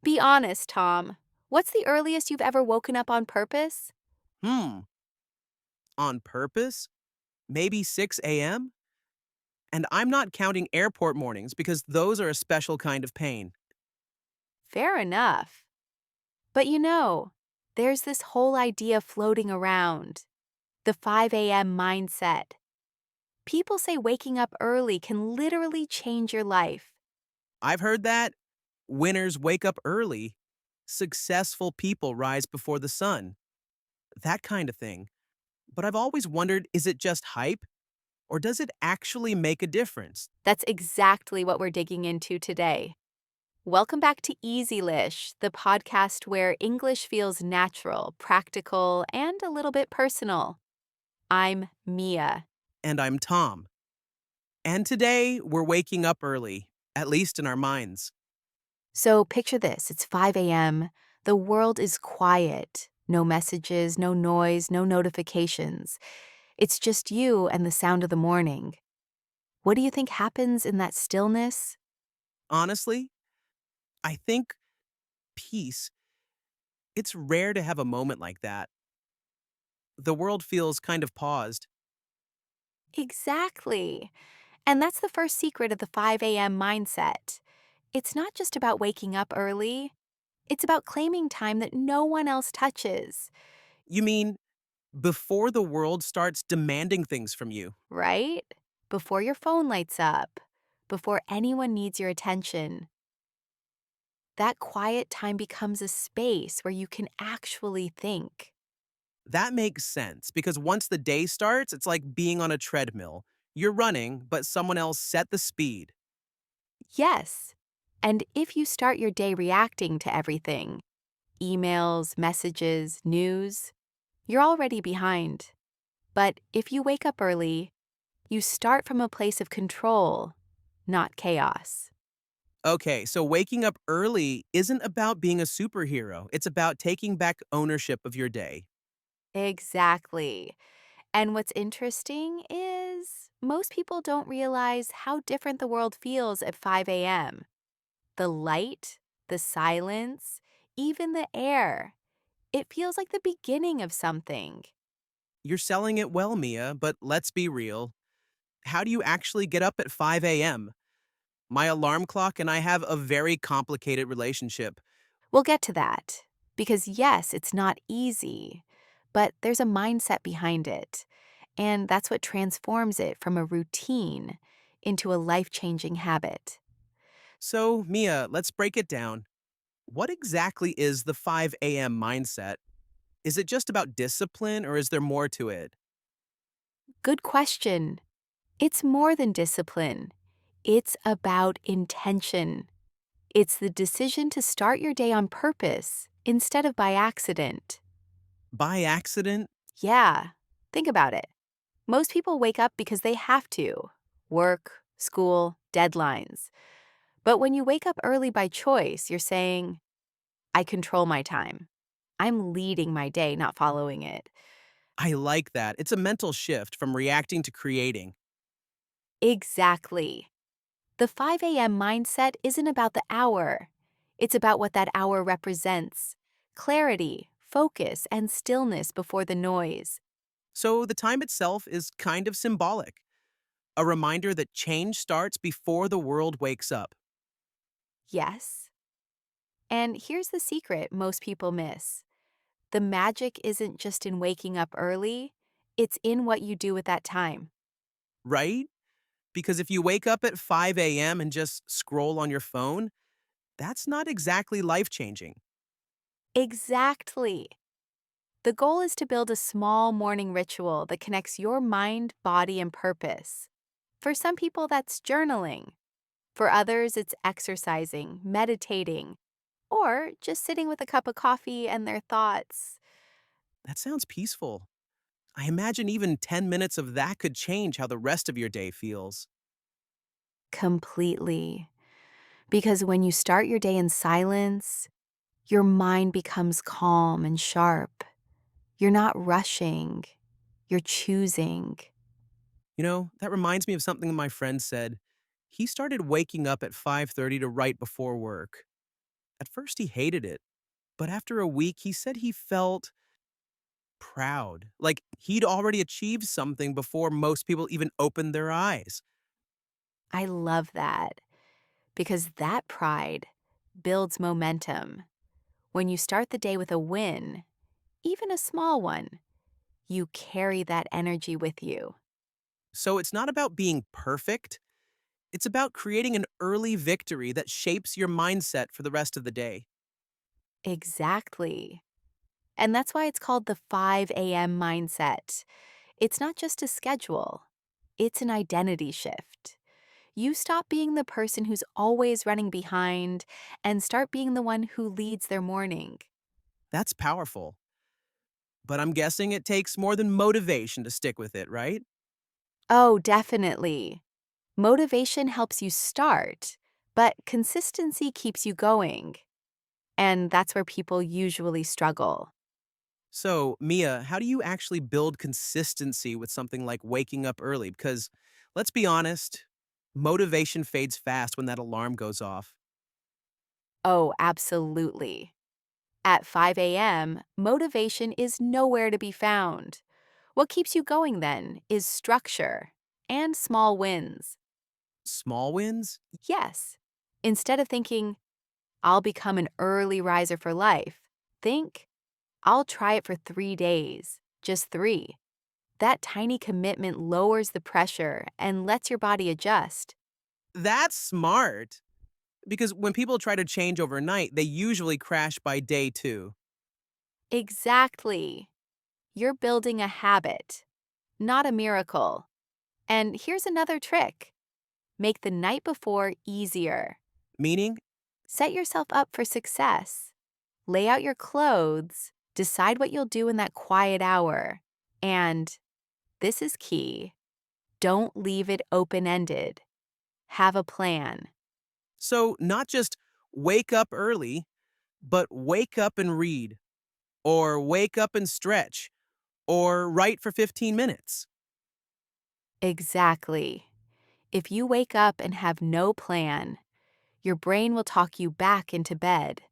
Be honest, Tom. What's the earliest you've ever woken up on purpose? Hmm, on purpose? Maybe 6 a.m.? And I'm not counting airport mornings because those are a special kind of pain. Fair enough. But there's this whole idea floating around the 5 a.m. mindset. People say waking up early can literally change your life. I've heard that winners wake up early, successful people rise before the sun, that kind of thing. But I've always wondered, is it just hype or does it actually make a difference? That's exactly what we're digging into today. Welcome back to Easylish, the podcast where English feels natural, practical, and a little bit personal. I'm Mia. And I'm Tom. And today we're waking up early, at least in our minds. So picture this, it's 5 a.m. The world is quiet. No messages, no noise, no notifications. It's just you and the sound of the morning. What do you think happens in that stillness? Honestly, I think peace, it's rare to have a moment like that. The world feels kind of paused. Exactly. And that's the first secret of the 5 a.m. mindset. It's not just about waking up early, it's about claiming time that no one else touches, You mean before the world starts demanding things from you? right? Before your phone lights up, before anyone needs your attention. That quiet time becomes a space where you can actually think. That makes sense because once the day starts, it's like being on a treadmill. You're running, but someone else set the speed. Yes. And if you start your day reacting to everything, emails, messages, news, you're already behind. But if you wake up early, you start from a place of control, not chaos. Okay, so waking up early isn't about being a superhero. It's about taking back ownership of your day. Exactly. And what's interesting is most people don't realize how different the world feels at 5 a.m. The light, the silence, even the air. It feels like the beginning of something. You're selling it well, Mia, but let's be real. How do you actually get up at 5 a.m.? My alarm clock and I have a very complicated relationship. We'll get to that. Because yes, it's not easy, but there's a mindset behind it. And that's what transforms it from a routine into a life changing habit. So, Mia, let's break it down. What exactly is the 5 a.m. mindset? Is it just about discipline or is there more to it? Good question. It's more than discipline, it's about intention. It's the decision to start your day on purpose instead of by accident. By accident? Yeah, think about it. Most people wake up because they have to work, school, deadlines. But when you wake up early by choice, you're saying, I control my time. I'm leading my day, not following it. I like that. It's a mental shift from reacting to creating. Exactly. The 5 a.m. mindset isn't about the hour, it's about what that hour represents clarity, focus, and stillness before the noise. So the time itself is kind of symbolic, a reminder that change starts before the world wakes up. Yes. And here's the secret most people miss the magic isn't just in waking up early, it's in what you do with that time. Right? Because if you wake up at 5 a.m. and just scroll on your phone, that's not exactly life changing. Exactly. The goal is to build a small morning ritual that connects your mind, body, and purpose. For some people, that's journaling. For others, it's exercising, meditating, or just sitting with a cup of coffee and their thoughts. That sounds peaceful. I imagine even 10 minutes of that could change how the rest of your day feels. Completely. Because when you start your day in silence, your mind becomes calm and sharp. You're not rushing, you're choosing. That reminds me of something my friend said. He started waking up at 5:30 to write before work. At first, he hated it, but after a week, he said he felt proud, like he'd already achieved something before most people even opened their eyes. I love that because that pride builds momentum. When you start the day with a win, even a small one, you carry that energy with you. So it's not about being perfect, it's about creating an early victory that shapes your mindset for the rest of the day. Exactly. And that's why it's called the 5 a.m. mindset. It's not just a schedule, it's an identity shift. You stop being the person who's always running behind and start being the one who leads their morning. That's powerful. But I'm guessing it takes more than motivation to stick with it, right? Oh, definitely. Motivation helps you start, but consistency keeps you going. And that's where people usually struggle. So, Mia, how do you actually build consistency with something like waking up early? Because let's be honest, motivation fades fast when that alarm goes off. Oh, absolutely. At 5 a.m., motivation is nowhere to be found. What keeps you going then is structure and small wins. Small wins? Yes. Instead of thinking, I'll become an early riser for life, think, I'll try it for 3 days, just three. That tiny commitment lowers the pressure and lets your body adjust. That's smart. Because when people try to change overnight, they usually crash by day two. Exactly. You're building a habit, not a miracle. And here's another trick: make the night before easier. Meaning, Set yourself up for success. Lay out your clothes, decide what you'll do in that quiet hour. And this is key: don't leave it open ended. Have a plan. so not just wake up early, but wake up and read, or wake up and stretch, or write for 15 minutes. Exactly. If you wake up and have no plan, your brain will talk you back into bed.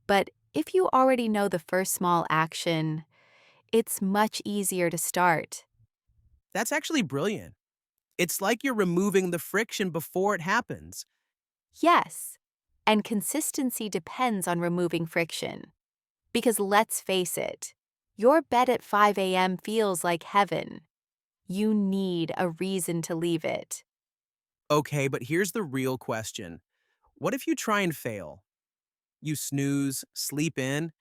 But if you already know the first small action, it's much easier to start. That's actually brilliant. It's like you're removing the friction before it happens. Yes, and consistency depends on removing friction. Because let's face it, your bed at 5 a.m. feels like heaven. You need a reason to leave it. Okay, but here's the real question. What if you try and fail? You snooze, sleep in,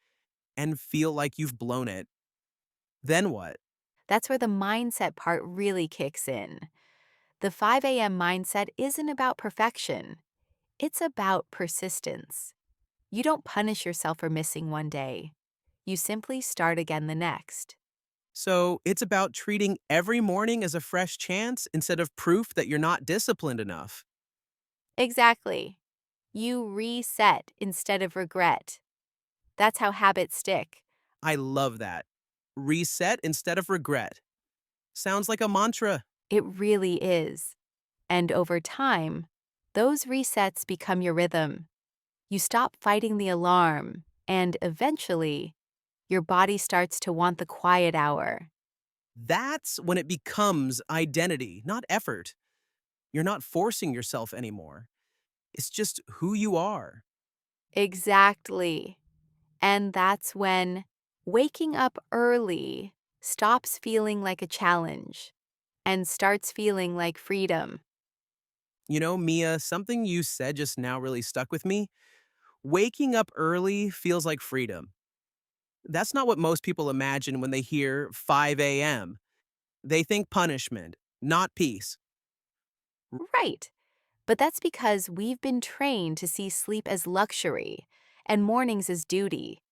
and feel like you've blown it. Then what? That's where the mindset part really kicks in. The 5 a.m. mindset isn't about perfection, it's about persistence. You don't punish yourself for missing one day. You simply start again the next. So it's about treating every morning as a fresh chance instead of proof that you're not disciplined enough. Exactly. You reset instead of regret. That's how habits stick. I love that. Reset instead of regret. Sounds like a mantra. It really is. And over time, those resets become your rhythm. You stop fighting the alarm, and eventually, your body starts to want the quiet hour. That's when it becomes identity, not effort. You're not forcing yourself anymore. It's just who you are. Exactly. And that's when waking up early stops feeling like a challenge and starts feeling like freedom. You know, Mia, something you said just now really stuck with me. Waking up early feels like freedom. That's not what most people imagine when they hear 5 a.m. They think punishment, not peace. Right. But that's because we've been trained to see sleep as luxury and mornings as duty.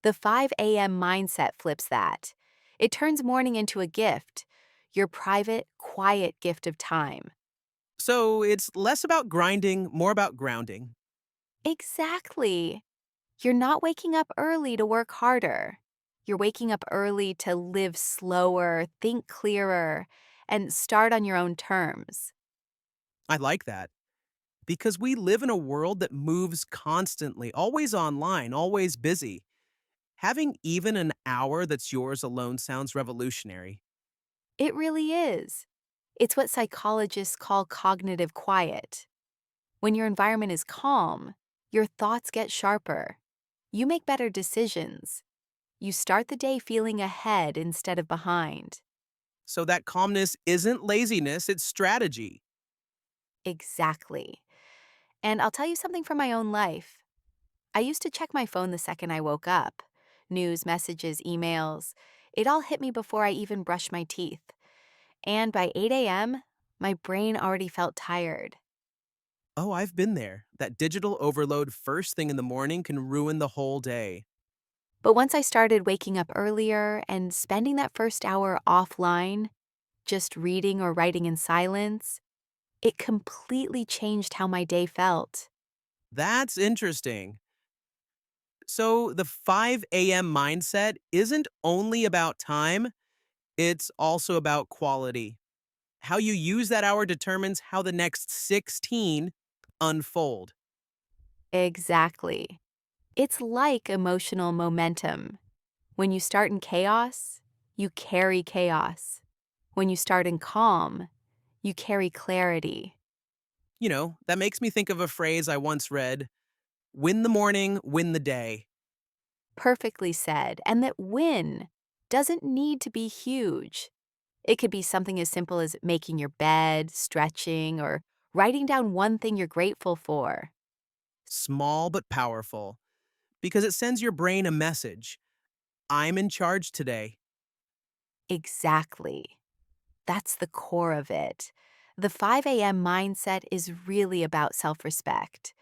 The 5 a.m. mindset flips that. It turns morning into a gift, your private, quiet gift of time. So it's less about grinding, more about grounding. Exactly. You're not waking up early to work harder. You're waking up early to live slower, think clearer, and start on your own terms. I like that. Because we live in a world that moves constantly, always online, always busy. Having even an hour that's yours alone sounds revolutionary. It really is. It's what psychologists call cognitive quiet. When your environment is calm, your thoughts get sharper. You make better decisions. You start the day feeling ahead instead of behind. So that calmness isn't laziness, it's strategy. Exactly. And I'll tell you something from my own life. I used to check my phone the second I woke up. News, messages, emails. It all hit me before I even brushed my teeth. And by 8 a.m., my brain already felt tired. Oh, I've been there. That digital overload first thing in the morning can ruin the whole day. But once I started waking up earlier and spending that first hour offline, just reading or writing in silence, it completely changed how my day felt. That's interesting. So the 5 a.m. mindset isn't only about time, it's also about quality. How you use that hour determines how the next 16 unfold. Exactly. It's like emotional momentum. When you start in chaos, you carry chaos. When you start in calm, you carry clarity. That makes me think of a phrase I once read: win the morning, win the day. Perfectly said. And that win doesn't need to be huge. It could be something as simple as making your bed, stretching, or writing down one thing you're grateful for. Small but powerful, because it sends your brain a message: I'm in charge today. Exactly. That's the core of it. The 5 a.m. mindset is really about self respect.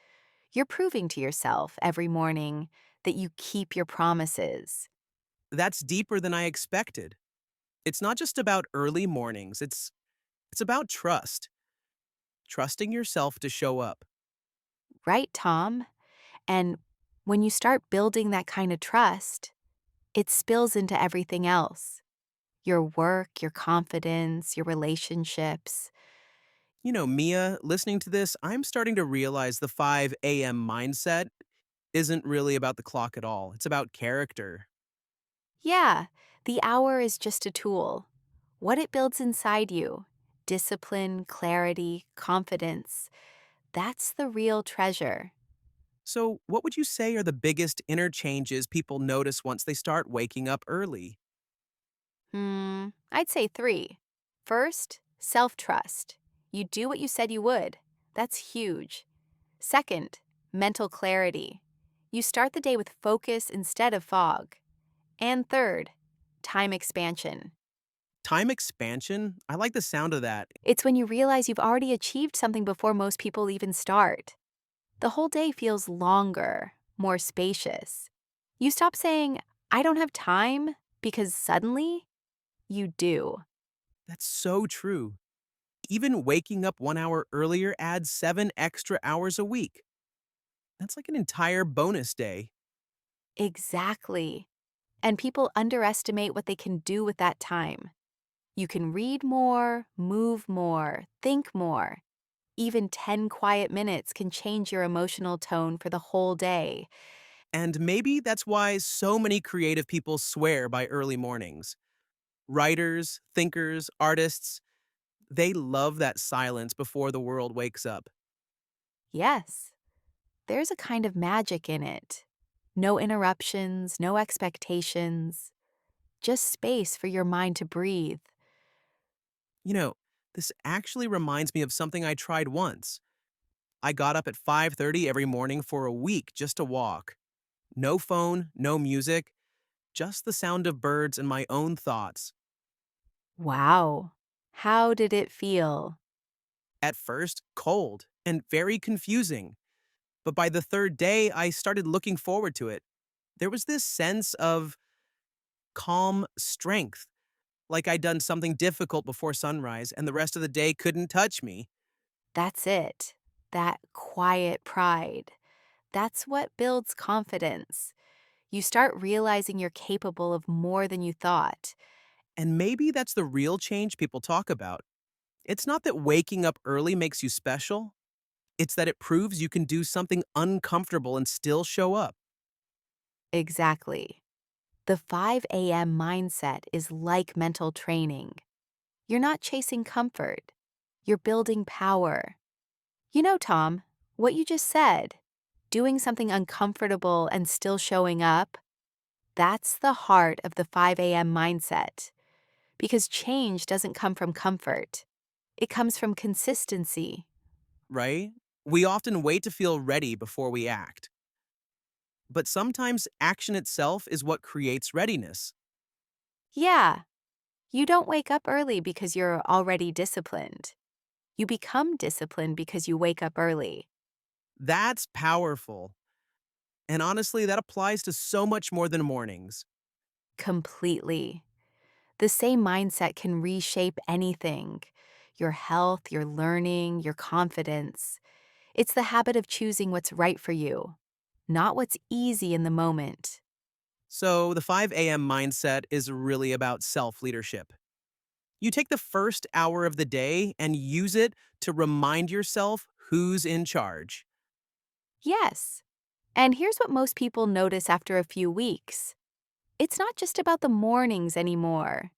You're proving to yourself every morning that you keep your promises. That's deeper than I expected. It's not just about early mornings, it's about trust, trusting yourself to show up. Right, Tom? And when you start building that kind of trust, it spills into everything else: your work, your confidence, your relationships. Mia, listening to this, I'm starting to realize the 5 a.m. mindset isn't really about the clock at all. It's about character. Yeah, the hour is just a tool. What it builds inside you: discipline, clarity, confidence, that's the real treasure. So, what would you say are the biggest inner changes people notice once they start waking up early? I'd say three. First, self trust. You do what you said you would. That's huge. Second, mental clarity. You start the day with focus instead of fog. And third, time expansion. Time expansion? I like the sound of that. It's when you realize you've already achieved something before most people even start. The whole day feels longer, more spacious. You stop saying, I don't have time, because suddenly you do. That's so true. Even waking up 1 hour earlier adds 7 extra hours a week. That's like an entire bonus day. Exactly. And people underestimate what they can do with that time. You can read more, move more, think more. Even 10 quiet minutes can change your emotional tone for the whole day. And maybe that's why so many creative people swear by early mornings. Writers, thinkers, artists, they love that silence before the world wakes up. Yes, there's a kind of magic in it. No interruptions, no expectations, just space for your mind to breathe. You know, this actually reminds me of something I tried once. I got up at 5:30 every morning for a week just to walk. No phone, no music, just the sound of birds and my own thoughts. Wow. How did it feel? At first, cold and very confusing, but by the third day, I started looking forward to it. There was this sense of calm strength, like I'd done something difficult before sunrise and the rest of the day couldn't touch me. That's it. That quiet pride. That's what builds confidence. You start realizing you're capable of more than you thought. And maybe that's the real change people talk about. It's not that waking up early makes you special, It's that it proves you can do something uncomfortable and still show up. Exactly. The 5 a.m. mindset is like mental training. You're not chasing comfort, you're building power. You know, Tom, what you just said, doing something uncomfortable and still showing up, that's the heart of the 5 a.m. mindset. Because change doesn't come from comfort, it comes from consistency. Right? We often wait to feel ready before we act. But sometimes action itself is what creates readiness. Yeah, you don't wake up early because you're already disciplined. You become disciplined because you wake up early. That's powerful. And honestly, that applies to so much more than mornings. Completely. The same mindset can reshape anything: your health, your learning, your confidence. It's the habit of choosing what's right for you, not what's easy in the moment. So, the 5 a.m. mindset is really about self leadership. You take the first hour of the day and use it to remind yourself who's in charge. Yes. And here's what most people notice after a few weeks: it's not just about the mornings anymore.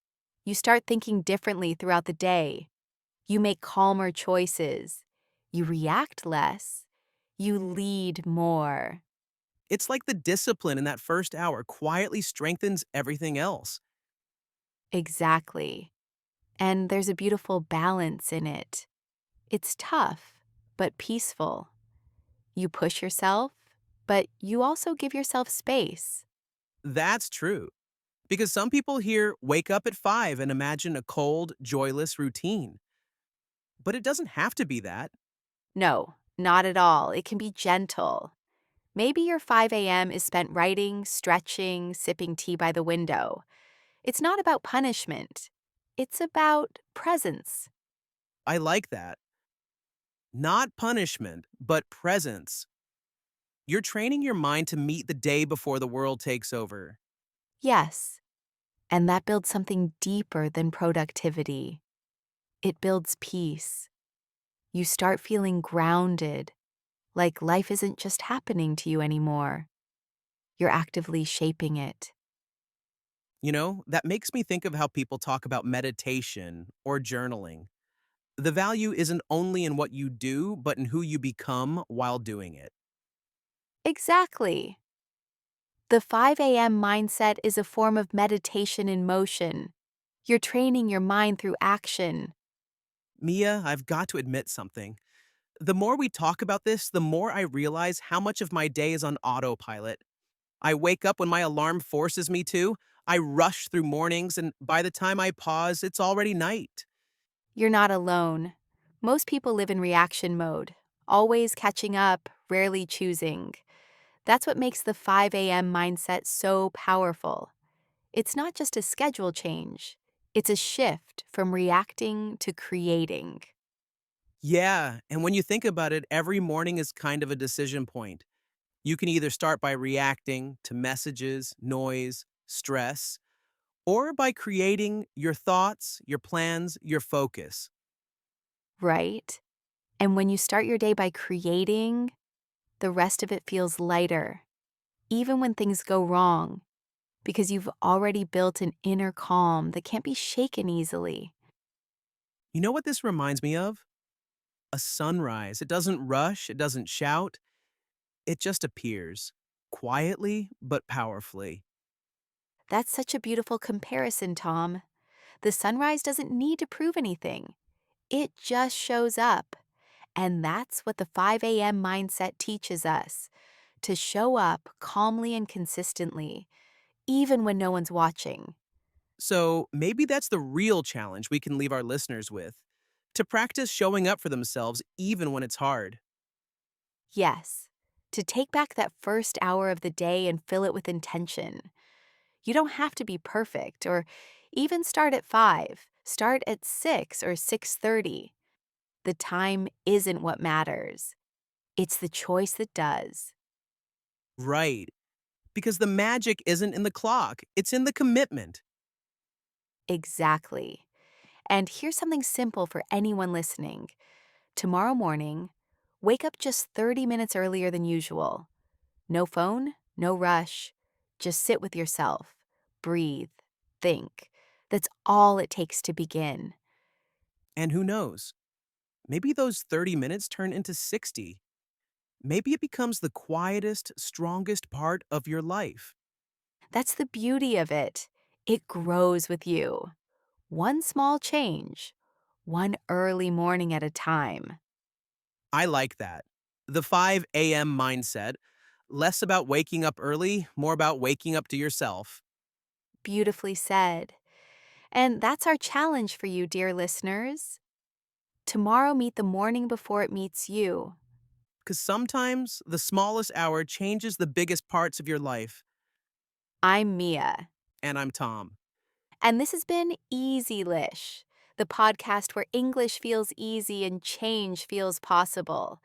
You start thinking differently throughout the day. You make calmer choices. You react less. You lead more. It's like the discipline in that first hour quietly strengthens everything else. Exactly. And there's a beautiful balance in it. It's tough, but peaceful. You push yourself, but you also give yourself space. That's true. Because some people here wake up at 5 and imagine a cold, joyless routine. But it doesn't have to be that. No, not at all. It can be gentle. Maybe your 5 a.m. is spent writing, stretching, sipping tea by the window. It's not about punishment, it's about presence. I like that. Not punishment, but presence. You're training your mind to meet the day before the world takes over. Yes, and that builds something deeper than productivity. It builds peace. You start feeling grounded, like life isn't just happening to you anymore. You're actively shaping it. That makes me think of how people talk about meditation or journaling. The value isn't only in what you do, but in who you become while doing it. Exactly. The 5 a.m. mindset is a form of meditation in motion. You're training your mind through action. Mia, I've got to admit something. The more we talk about this, the more I realize how much of my day is on autopilot. I wake up when my alarm forces me to. I rush through mornings, and by the time I pause, it's already night. You're not alone. Most people live in reaction mode, always catching up, rarely choosing. That's what makes the 5 a.m. mindset so powerful. It's not just a schedule change, it's a shift from reacting to creating. Yeah, and when you think about it, every morning is kind of a decision point. You can either start by reacting to messages, noise, stress, or by creating your thoughts, your plans, your focus. Right? And when you start your day by creating, the rest of it feels lighter, even when things go wrong, because you've already built an inner calm that can't be shaken easily. You know what this reminds me of? A sunrise. It doesn't rush, it doesn't shout, it just appears, quietly but powerfully. That's such a beautiful comparison, Tom. The sunrise doesn't need to prove anything, it just shows up. And that's what the 5 a.m. mindset teaches us: to show up calmly and consistently, even when no one's watching. So maybe that's the real challenge we can leave our listeners with, to practice showing up for themselves even when it's hard. Yes, to take back that first hour of the day and fill it with intention. You don't have to be perfect or even start at 5. Start at 6 or 6:30. The time isn't what matters. It's the choice that does. Right. Because the magic isn't in the clock, it's in the commitment. Exactly. And here's something simple for anyone listening. Tomorrow morning, Wake up just 30 minutes earlier than usual. No phone, no rush. Just sit with yourself. Breathe. Think. That's all it takes to begin. And who knows? Maybe those 30 minutes turn into 60. Maybe it becomes the quietest, strongest part of your life. That's the beauty of it. It grows with you. One small change, one early morning at a time. I like that. The 5 a.m. mindset, less about waking up early, more about waking up to yourself. Beautifully said. And that's our challenge for you, dear listeners. Tomorrow, meet the morning before it meets you. Because sometimes the smallest hour changes the biggest parts of your life. I'm Mia, And I'm Tom. and this has been Easylish, the podcast where English feels easy and change feels possible.